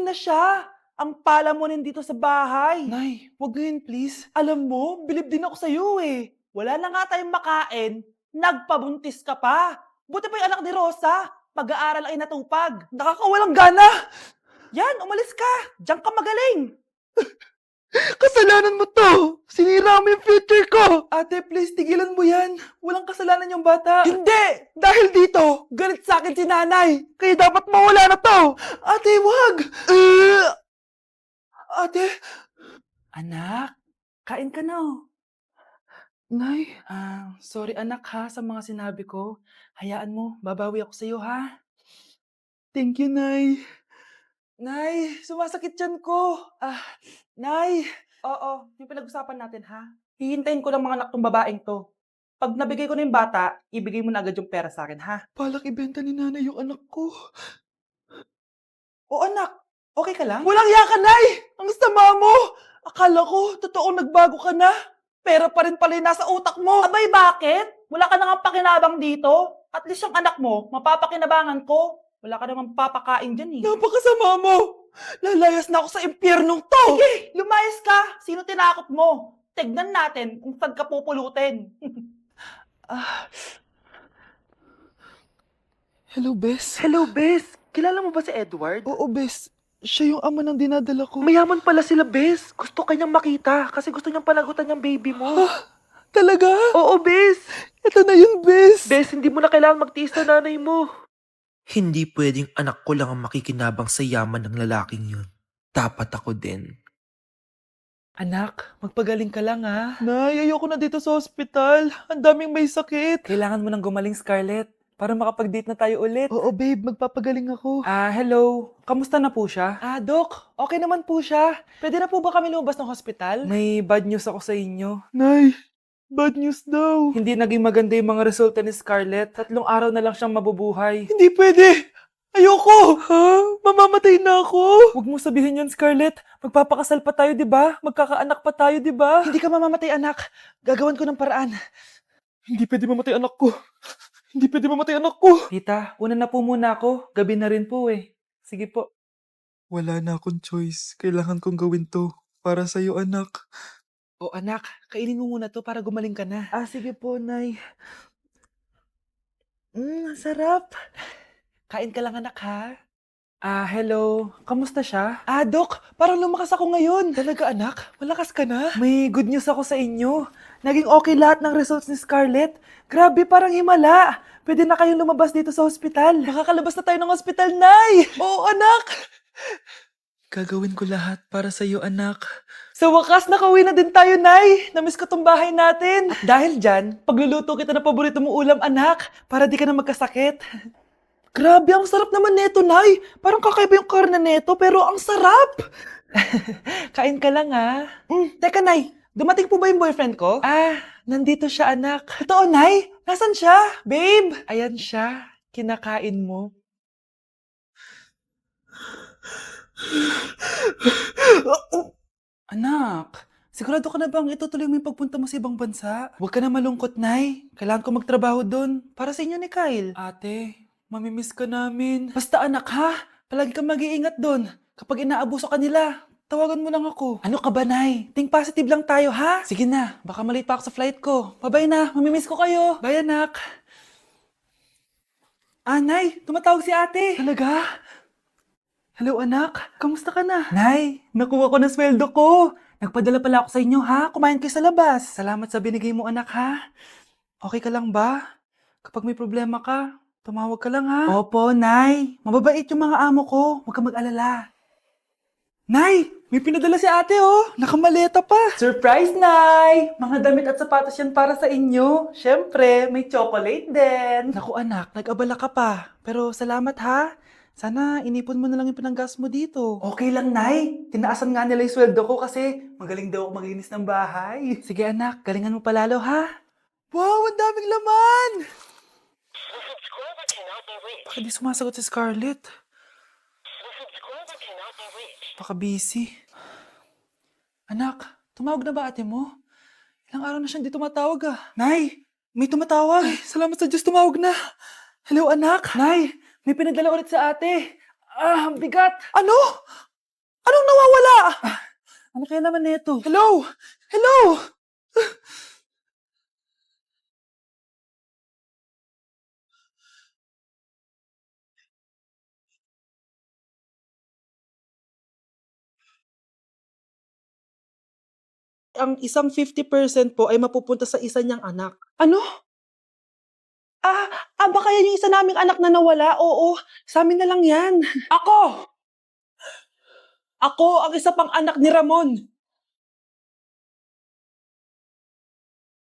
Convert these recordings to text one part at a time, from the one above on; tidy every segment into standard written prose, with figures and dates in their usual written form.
na siya. Ang pala mo nandito sa bahay. Nay, wag ngayon please. Alam mo, bilib din ako sa'yo eh. Wala na nga tayong makain, nagpabuntis ka pa. Buti pa yung anak ni Rosa, pag-aaral ay natupag. Nakakawalang gana! Yan, umalis ka. Diyan ka magaling. Kasalanan mo to! Sinira mo yung future ko! Ate, please, tigilan mo yan. Walang kasalanan yung bata. Hindi! Dahil dito, galit sa akin si nanay! Kaya dapat mawala na to! Ate, wag! Ate! Anak, kain ka na oh. Nay, Sorry anak ha sa mga sinabi ko. Hayaan mo, babawi ako sa'yo ha. thank you, Nay. Nay, sumasakit tiyan ko. Nay. Oo, yung pinag-usapan natin ha. Hihintayin ko ng mga anak tong babaeng to. Pag nabigay ko na yung bata, ibigay mo na agad yung pera sa akin ha. Balak ibenta ni nanay yung anak ko. O anak, okay ka lang? Walang iya ka, Nay! Ang sama mo! Akala ko, totoong nagbago ka na. Pera pa rin pala yung nasa utak mo. Abay, bakit? Wala ka nang pakinabang dito. At least yung anak mo, mapapakinabangan ko. Wala ka namang papakain dyan eh. Napakasama mo! Lalayas na ako sa impyernong to! Sige, lumayas ka. Sino tinakot mo? Tignan natin kung saan ka pupulutin. Hello, Bes. Hello, Bes. Kilala mo ba si Edward? Oo, Bes. Siya yung ama ng dinadala ko. Mayaman pala sila, Bes. Gusto kanyang makita kasi gusto niyang panagutan yung baby mo. Talaga? Oo, Bes. Ito na yun, Bes. Bes, hindi mo na kailangan magtiis na nanay mo. Hindi pwedeng anak ko lang ang makikinabang sa yaman ng lalaking yun. Dapat ako din. Anak, magpagaling ka lang ha. Nay, ayoko na dito sa ospital. Ang daming may sakit. Kailangan mo nang gumaling, Scarlett, para makapag-date na tayo ulit. Oo, babe. Magpapagaling ako. Hello. Kamusta na po siya? Doc, okay naman po siya. Pwede na po ba kami lumabas ng hospital? May bad news ako sa inyo. Nay, bad news daw. Hindi naging maganda yung mga resulta ni Scarlett. 3 araw na lang siyang mabubuhay. Hindi pwede. Ayoko. Mamamatay na ako. Huwag mo sabihin yun, Scarlett. Magpapakasal pa tayo, di ba? Magkakaanak pa tayo, di ba? Hindi ka mamamatay, anak. Gagawan ko ng paraan. Hindi pwede mamatay anak ko. Hindi pwede mamatay anak ko. Tita, una na po muna ako. Gabi na rin po eh. Sige po. Wala na akong choice. Kailangan kong gawin to. Para sa'yo, anak. O anak, kainin mo muna to para gumaling ka na. Sige po, Nay. Sarap. Kain ka lang anak ha. Hello. Kamusta siya? Doc, parang lumakas ako ngayon. Talaga, anak? Malakas ka na? May good news ako sa inyo. Naging okay lahat ng results ni Scarlett. Grabe, parang himala. Pwede na kayong lumabas dito sa ospital. Makakalabas na tayo ng ospital, Nay! Oo, anak. Gagawin ko lahat para sa'yo, anak. Sa wakas, nakauwi na din tayo, Nay. Namiss ko tong bahay natin. At dahil dyan, pagluluto kita ng paborito mong ulam, anak, para di ka na magkasakit. Grabe, ang sarap naman neto, Nay. Parang kakaiba yung karne neto, pero ang sarap. Kain ka lang, ha? Teka, Nay. Dumating po ba yung boyfriend ko? Nandito siya, anak. Totoo, Nay? Nasaan siya? Babe! Ayan siya. Kinakain mo. Anak, sigurado ka na bang itutuloy mo yung pagpunta mo sa ibang bansa? Huwag ka na malungkot, Nay. Kailangan ko magtrabaho doon. Para sa inyo ni Kyle. Ate, mamimiss ka namin. Basta anak ha, palagi kang mag-iingat doon. Kapag inaabuso ka nila, tawagan mo lang ako. Ano ka ba, Nay? Think positive lang tayo, ha? Sige na, baka malate pa ako sa flight ko. Bye-bye na, mamimiss ko kayo. Bye, anak. Nay, tumatawag si ate. Talaga? Hello, anak. Kamusta ka na? Nay, nakuha ko na sweldo ko. Nagpadala pala ako sa inyo, ha? Kumain kayo sa labas. Salamat sa binigay mo, anak, ha? Okay ka lang ba? Kapag may problema ka, tumawag ka lang, ha? Opo, Nay. Mababait yung mga amo ko. Huwag ka mag-alala. Nay, may pinadala si ate, oh. Nakamaleta pa. Surprise, Nay! Mga damit at sapatos yan para sa inyo. Siyempre, may chocolate din. Naku, anak, nag-abala ka pa. Pero salamat, ha? Sana inipon mo na lang yung pinanggas mo dito. Okay lang, Nay. Tinaasan nga nila yung sweldo ko kasi magaling daw ako maglinis ng bahay. Sige, anak. Galingan mo palalo, ha? Wow, ang daming laman! Baka di sumasagot si Scarlett. Baka busy. Anak, tumawag na ba ate mo? Ilang araw na siyang di tumatawag ah. Nay, may tumatawag. Ay, salamat sa Diyos, tumawag na. Hello, anak. Nay, may pinadala ulit sa ate. Ang bigat. Ano? Anong nawawala? Ano kaya naman nito? Hello? Hello? Ang isang 50% po ay mapupunta sa isa niyang anak. Ano? Baka yan yung isa naming anak na nawala? Oo, sa amin na lang yan. Ako! Ako ang isa pang anak ni Ramon.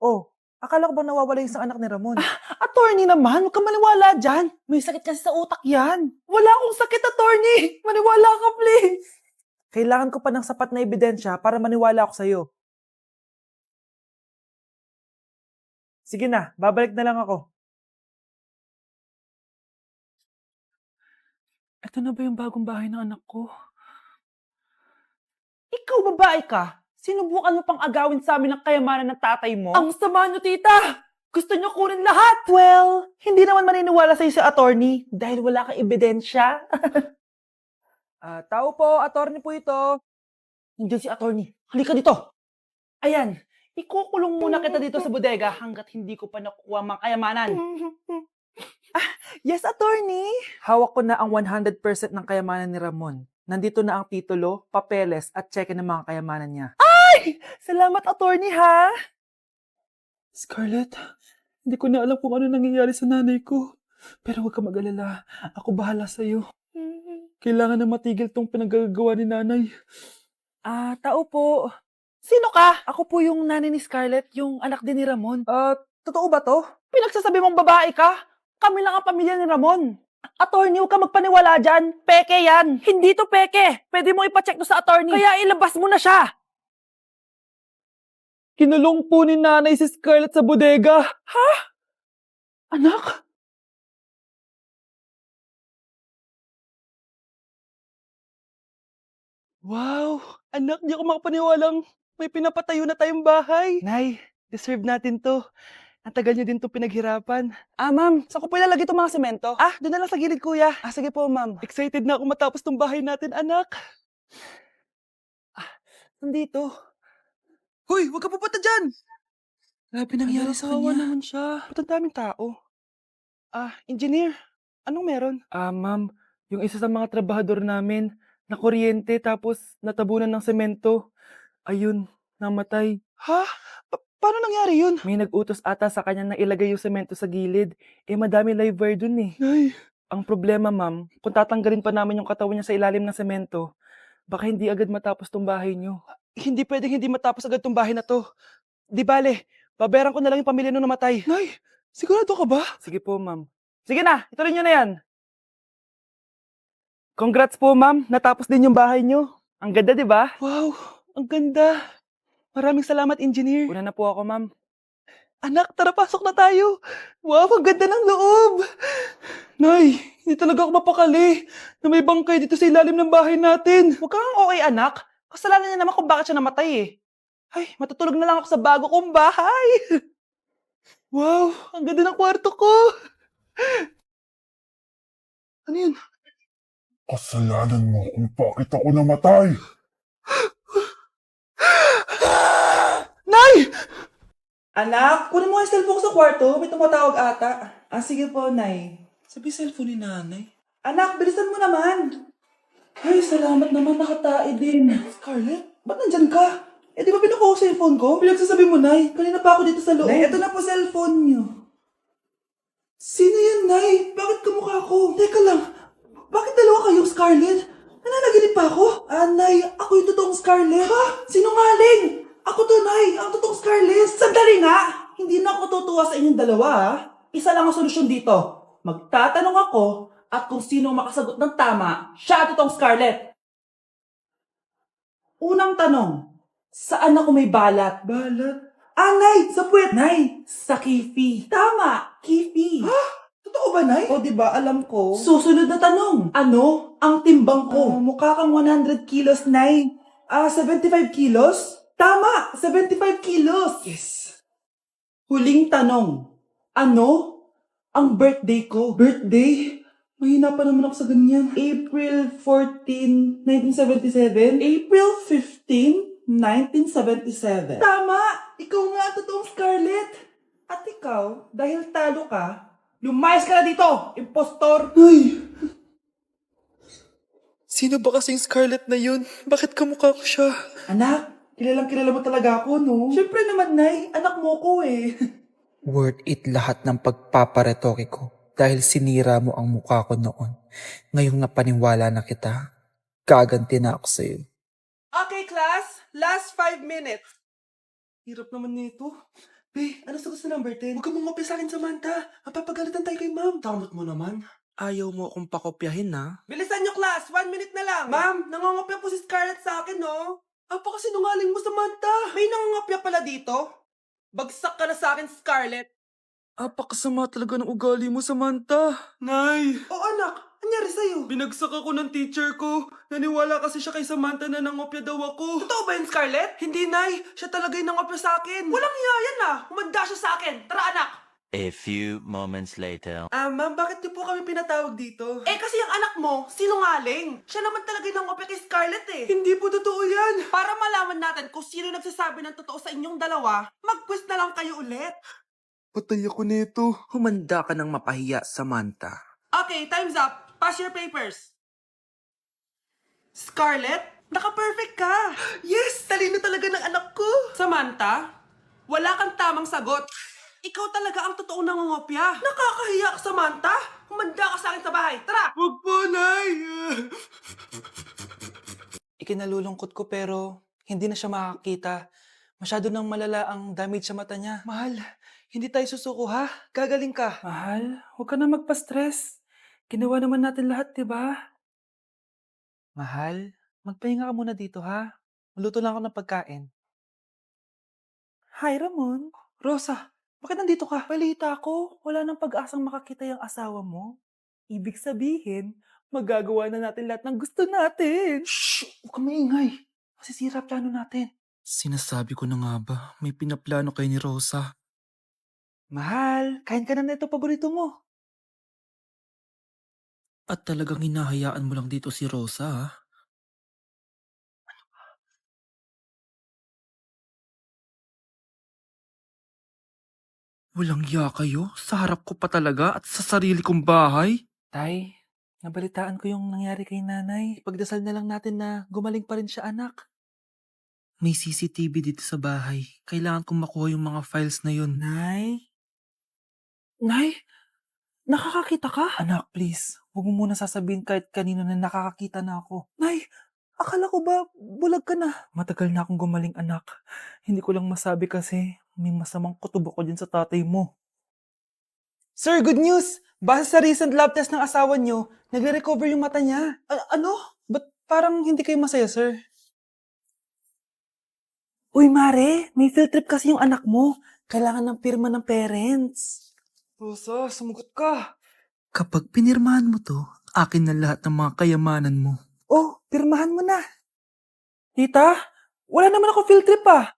Oh, akala ko ba nawawala yung isang anak ni Ramon? Attorney naman, huwag ka maniwala dyan. May sakit kasi sa utak yan. Wala akong sakit, attorney. Maniwala ka, please. Kailangan ko pa ng sapat na ebidensya para maniwala ako sa'yo. Sige na, babalik na lang ako. Ito na ba yung bagong bahay ng anak ko? Ikaw, babae ka. Sinubukan mo pang agawin sa amin ang kayamanan ng tatay mo? Ang sama nyo, tita! Gusto nyo kunin lahat! Well, hindi naman maniniwala sa'yo si attorney dahil wala kang ebidensya. Tao po, attorney po ito. Nandiyan si attorney. Halika dito. Ayan, ikukulong muna kita dito sa bodega hanggat hindi ko pa nakukuha mga kayamanan. Yes, attorney. Hawak ko na ang 100% ng kayamanan ni Ramon. Nandito na ang titulo, papeles at cheque ng mga kayamanan niya. Salamat, attorney, ha? Scarlett, hindi ko na alam kung ano nangyayari sa nanay ko. Pero huwag ka mag-alala. Ako bahala sa'yo. Kailangan na matigil tong pinagagawa ni nanay. Tao po. Sino ka? Ako po yung nanay ni Scarlett, yung anak din ni Ramon. Totoo ba to? Pinagsasabi mong babae ka? Kami lang ang pamilya ni Ramon. Attorney, huwag ka magpaniwala dyan. Peke yan. Hindi to peke. Pwede mo ipacheck to sa attorney. Kaya ilabas mo na siya. Kinulong po ni nanay si Scarlett sa bodega. Ha? Anak? Wow! Anak, di ako makapaniwalang may pinapatayo na tayong bahay. Nay, deserve natin to. Ang tagal niyo din to pinaghirapan. Ma'am, saan ko po ilalagay itong mga semento? Doon na lang sa gilid, kuya. Sige po, ma'am. Excited na ako matapos tong bahay natin, anak. Nandito. Hoy, huwag ka pupunta dyan! Grabe nangyari Anak, sa kawawa kanya. naman siya. Ba't ang daming tao? Engineer, anong meron? Ma'am, yung isa sa mga trabahador namin, na kuryente tapos natabunan ng semento. Ayun, namatay. Ha? Paano nangyari yun? May nag-utos ata sa kanya na ilagay yung semento sa gilid. Madami live wire dun eh. Nay. Ang problema, ma'am, kung tatanggalin pa namin yung katawan niya sa ilalim ng semento, baka hindi agad matapos tong bahay niyo. Hindi pwedeng hindi matapos agad tong bahay na to. Di bale, babayaran ko na lang yung pamilya nung namatay. Nay, sigurado ka ba? Sige po, ma'am. Sige na, ituloy niyo na yan. Congrats po, ma'am. Natapos din yung bahay niyo. Ang ganda, di ba? Wow, ang ganda. Maraming salamat, engineer. Una na po ako, ma'am. Anak, tara pasok na tayo. Wow, ang ganda ng loob. Nay, hindi talaga ako mapakali na may bangkay dito sa ilalim ng bahay natin. Huwag kang okay, anak. Kasalanan niya naman kung bakit siya namatay eh. Ay, matutulog na lang ako sa bago kong bahay. Wow, ang ganda ng kwarto ko. Ano yun? Kasalanan mo kung bakit ako namatay. Nay! Anak, kunin mo yung cellphone ko sa kwarto. May tumatawag ata. Sige po, Nay. Sabi cellphone ni nanay. Anak, bilisan mo naman. Ay, salamat naman. Nakatae din. Scarlett, ba't nandyan ka? Di ba pinukuha ko sa cellphone ko? Pinagsasabi mo, Nay. Kanina pa ako dito sa loob. Nay, ito na po cellphone niyo. Sino yan, Nay? Bakit kamukha ko? Teka lang. Bakit dalawa kayong Scarlett? Nananaginip pa ako? Nay, ako yung totoong Scarlett. Ha? Sinungaling! Ako to, Nay. Ang totoong Scarlett. Sandali nga! Hindi na ako tutuwa sa inyong dalawa, ha? Isa lang ang solusyon dito. Magtatanong ako at kung sino ang makasagot ng tama, siya ang totoong Scarlett. Unang tanong, saan ako may balat? Balat? Nay, sa puwet. Nay, sa kifi. Tama, kifi. Ha? Totoo ba, Nay? O, diba, alam ko. Susunod na tanong. Ano ang timbang ko? Mukha kang 100 kilos, Nay. 75 kilos? Tama, 75 kilos. Yes. Huling tanong. Ano ang birthday ko? Birthday? Mahina pa naman ako sa ganyan. April 14, 1977? April 15, 1977. Tama! Ikaw nga ang totoong Scarlett. At ikaw, dahil talo ka, lumayas ka na dito, impostor! Ay! Sino ba kasing Scarlett na yun? Bakit kamukha ko siya? Anak, kilalang kilala mo talaga ako, no? Siyempre naman, Nay. Anak mo ko eh. Worth it lahat ng pagpaparetoke ko dahil sinira mo ang mukha ko noon. Ngayong napaniwala na kita, gaganti na ako sa'yo. Okay, class. Last 5 minutes. Hirap naman nito. Be, ano sagot sa number 10? Huwag ka mangopya sa akin, Samantha. Mapapagalitan tayo kay ma'am. Tamot mo naman. Ayaw mo akong pakopyahin na? Bilisan nyo, class. 1 minute na lang. Ma'am, nangongopya po si Scarlett sa akin, no? Apakasinungaling mo, Samantha. May nangongopya pala dito? Bagsak ka na sa akin, Scarlett. Apakasama talaga ng ugali mo, Samantha. Nay! O anak, anyari sa'yo? Binagsak ako ng teacher ko. Naniwala kasi siya kay Samantha na nangopya daw ako. Totoo ba yun, Scarlett? Hindi, Nay. Siya talaga yung nangopya sa akin. Walang iya yan, ah. Humanda siya sa akin. Tara, anak. A few moments later. Ma'am, bakit niyo po kami pinatawag dito? Eh, kasi yung anak mo, sinungaling. Siya naman talaga yung nangopya kay Scarlett eh. Hindi po totoo yan. Para malaman natin kung sino nagsasabi ng totoo sa inyong dalawa, mag-quiz na lang kayo ulit. Patay ako nito. Humanda ka ng mapahiya, Samantha. Okay, time's up. Pass your papers. Scarlett, naka-perfect ka. Yes, talino talaga ng anak ko. Samantha, wala kang tamang sagot. Ikaw talaga ang totoong nangongopya. Nakakahiya ka, Samantha. Humanda ka sa akin sa bahay. Tara! Wag po, Nay! Ikinalulungkot ko pero hindi na siya makakita. Masyado nang malala ang damage sa mata niya. Mahal, hindi tayo susuko ha? Gagaling ka. Mahal, huwag ka na magpa-stress. Ginawa naman natin lahat, di ba? Mahal, magpahinga ka muna dito ha. Maluto lang ako ng pagkain. Hi, Ramon. Rosa, bakit nandito ka? Balita ko, wala nang pag-asang makakita yung asawa mo. Ibig sabihin, magagawa na natin lahat ng gusto natin. Shh! Huwag kang maingay. Masisira plano natin. Sinasabi ko na nga ba, may pinaplano kay ni Rosa. Mahal, kain ka na nito paborito mo. At talagang hinahayaan mo lang dito si Rosa, ha? Walang ya kayo? Sa harap ko pa talaga at sa sarili kong bahay? Tay, nabalitaan ko yung nangyari kay nanay. Pagdasal na lang natin na gumaling pa rin siya, anak. May CCTV dito sa bahay. Kailangan kong makuha yung mga files na yun. Nay? Nay? Nakakakita ka? Anak, please. Huwag mo muna sasabihin kahit kanino na nakakakita na ako. Nay, akala ko ba bulag ka na? Matagal na akong gumaling, anak. Hindi ko lang masabi kasi may masamang kutob ako dyan sa tatay mo. Sir, good news! Base sa recent lab test ng asawa niyo, nagre-recover yung mata niya. Ano? Ba't parang hindi kayo masaya, sir? Uy, Mare, may field trip kasi yung anak mo. Kailangan ng pirma ng parents. Rosa, sumagot ka. Kapag pinirmahan mo to, akin na lahat ng mga kayamanan mo. Oh, pirmahan mo na. Tita, wala naman ako field trip ah.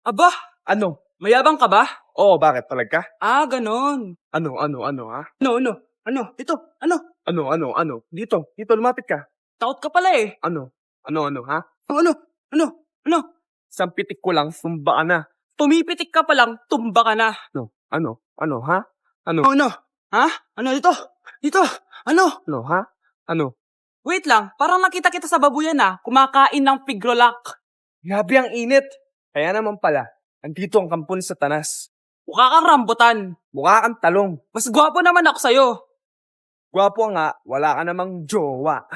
Aba, Ano? mayabang ka ba? Oo, bakit? Talaga? Ganon. Ano, ha? Ano? Ito, ano? Ano? Dito, lumapit ka. Takot ka pala eh. Ano, ha? Ano? Isang pitik ko lang, sumba ka na. Tumipitik ka pa lang, tumba ka na. Ano, ha? Ano, Ano? Ha? Ano dito? Dito? Ano? ha? Ano? Wait lang, parang nakita kita sa babuyan kumakain ng pigrolak. Grabe ang init. Kaya naman pala, andito ang kampon sa tanas. Mukha kang rambutan. Mukha kang talong. Mas gwapo naman ako sa'yo. Gwapo nga, wala ka namang jowa.